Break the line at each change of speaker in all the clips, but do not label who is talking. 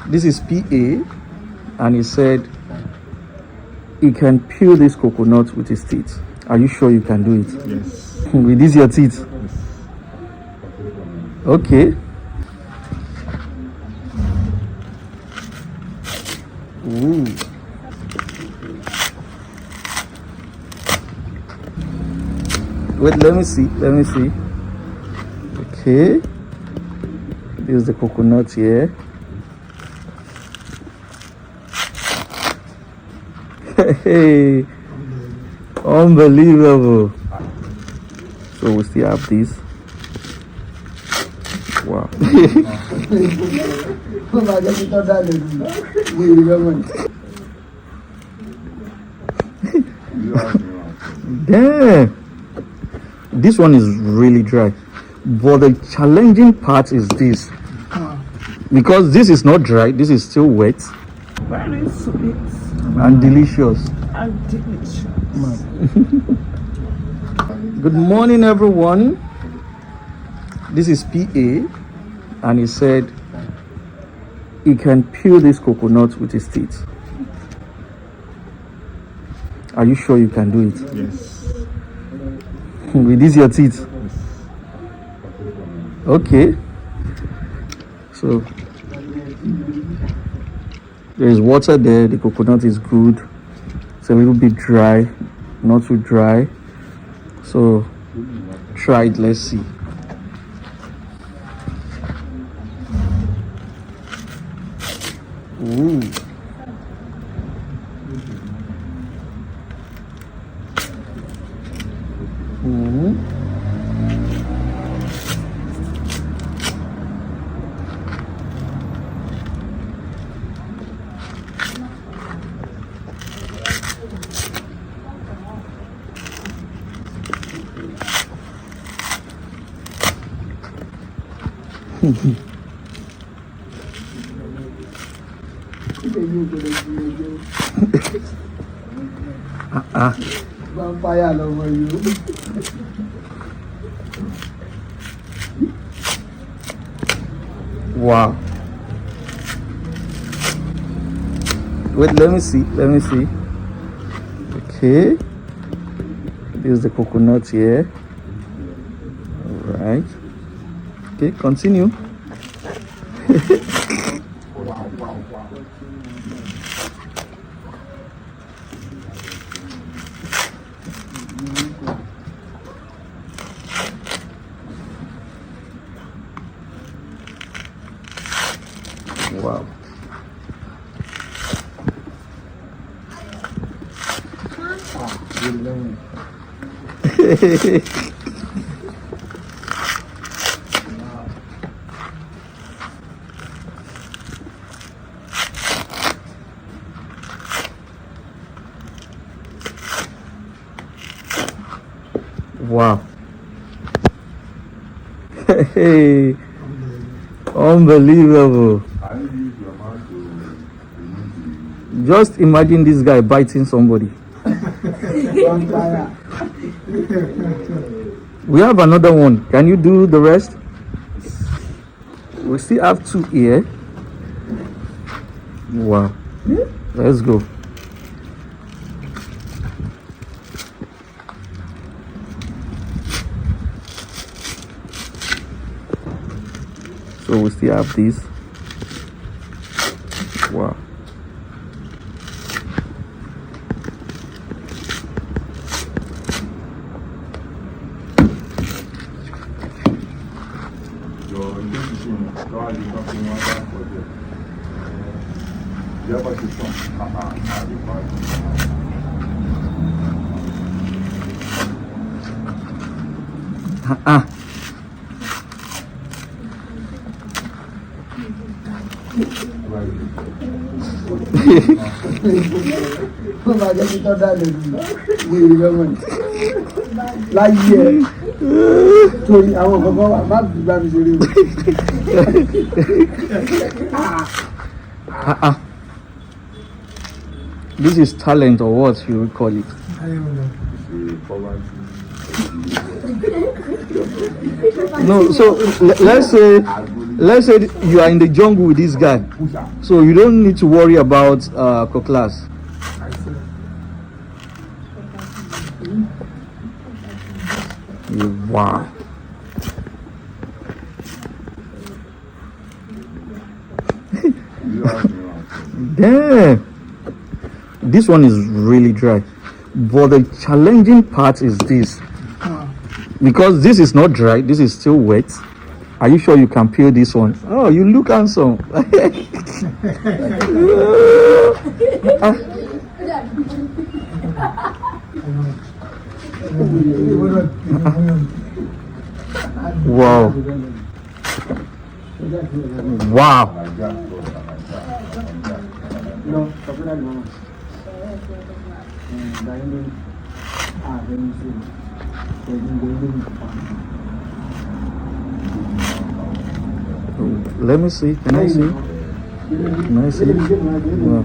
This is PA, and he said he can peel this coconut with his teeth. Are you sure you can do it?
Yes.
With these your teeth?
Yes.
Okay. Ooh. Wait, let me see. Okay. This is the coconut here. Hey, unbelievable. So we still have this. Wow. Damn. This one is really dry, but the challenging part is this, because this is not dry, this is still wet.
Very sweet
And delicious.
and delicious.
Good morning, everyone. This is PA, and he said he can peel this coconut with his teeth. Are you sure you can do it?
Yes.
With these your teeth?
Yes.
Okay. So there is water there. The coconut is good. It's a little bit dry, not too dry. So try it. Let's see. Ooh. Mm-hmm.
Vampire over you.
Wow. Wait, let me see. Okay. This is the coconut here. All right. Okay, continue. Wow. Wow. Hey, unbelievable. Just imagine this guy biting somebody. We have another one. Can you do the rest? We still have two here. Wow. Let's go. So we still have this. Wow. This is talent, or what you would call it?
I don't know.
No, so let's say let's say you are in the jungle with this guy, so you don't need to worry about cutlass. Wow. Damn. This one is really dry, but the challenging part is this, because this is not dry, this is still wet. Are you sure you can peel this one? Oh, you look handsome. Wow. Wow. Let me see. Can I see? Can I see? Wow.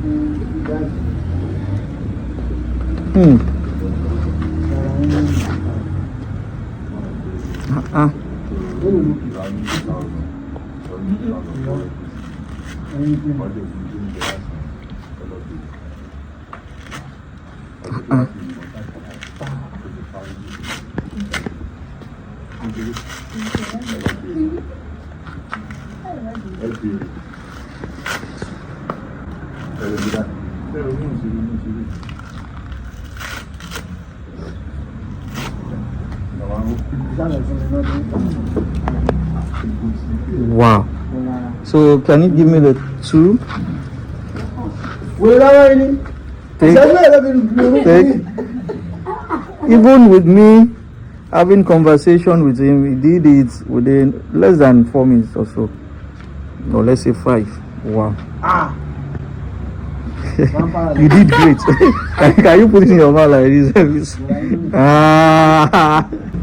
Wow. So can you give me the two? Take. Even with me having conversation with him, he did it within less than 4 minutes or so. No, let's say 5. Wow. You did great. Can you put it in your mouth like this?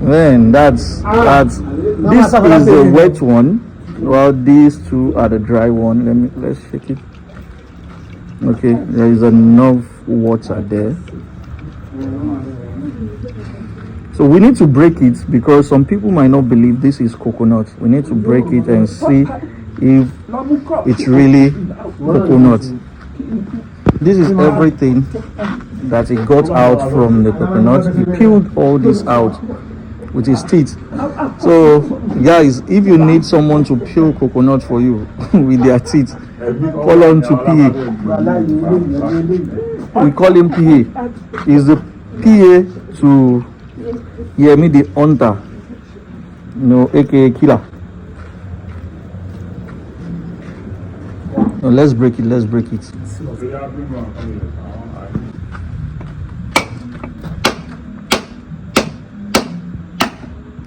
Man, that's this is the wet one, while these two are the dry one. Let's shake it. Okay, there is enough water there. So we need to break it, because some people might not believe this is coconut. We need to break it and see if it's really coconut. This is everything that he got out from the coconut. He peeled all this out with his teeth. So guys, if you need someone to peel coconut for you with their teeth, call on to PA. We call him PA. He's the PA to Yemi the hunter, aka killer. No, let's break it.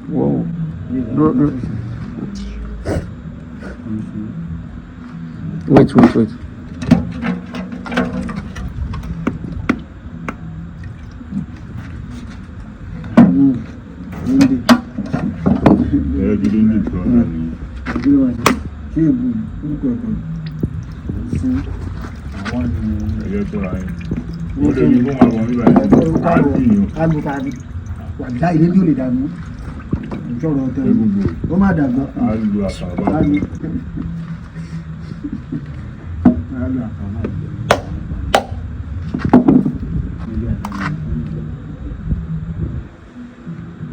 Whoa. Wait.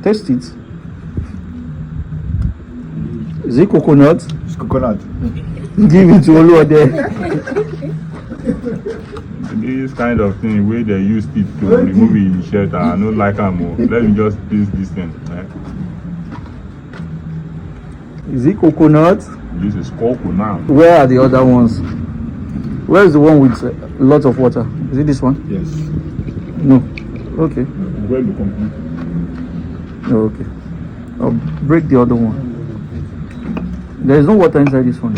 Taste it. Is it coconut?
It's coconut.
Give it to Olu there.
This kind of thing where they used it to remove the shirt, I don't like them more. Let me just taste this thing. Right?
Is it coconut?
This is coconut.
Where are the other ones? Where is the one with a lot of water? Is it this one?
Yes.
No. Okay.
Where the complete?
No, okay. I'll break the other one. There is no water inside this one.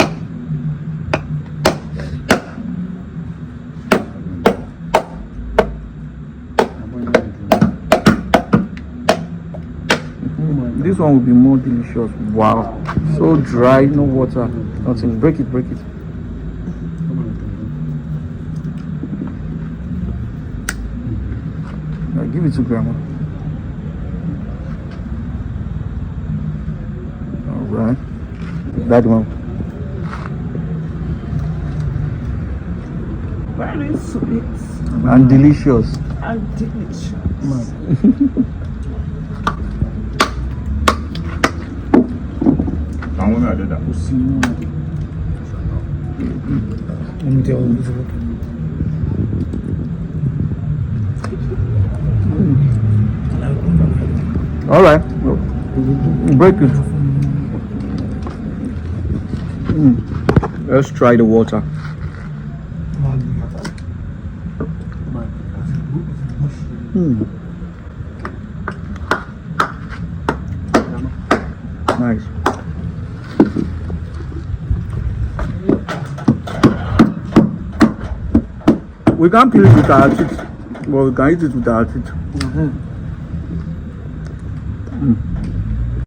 This one will be more delicious. Wow. So dry, no water, nothing. Break it. Now give it to grandma. Alright. That one.
Very sweet
and delicious.
and delicious.
Àwọn ọmọ àdẹ́dà.
All right, break it. Let's try the water. Nice. We can't peel it with our teeth, but we can eat it with our teeth.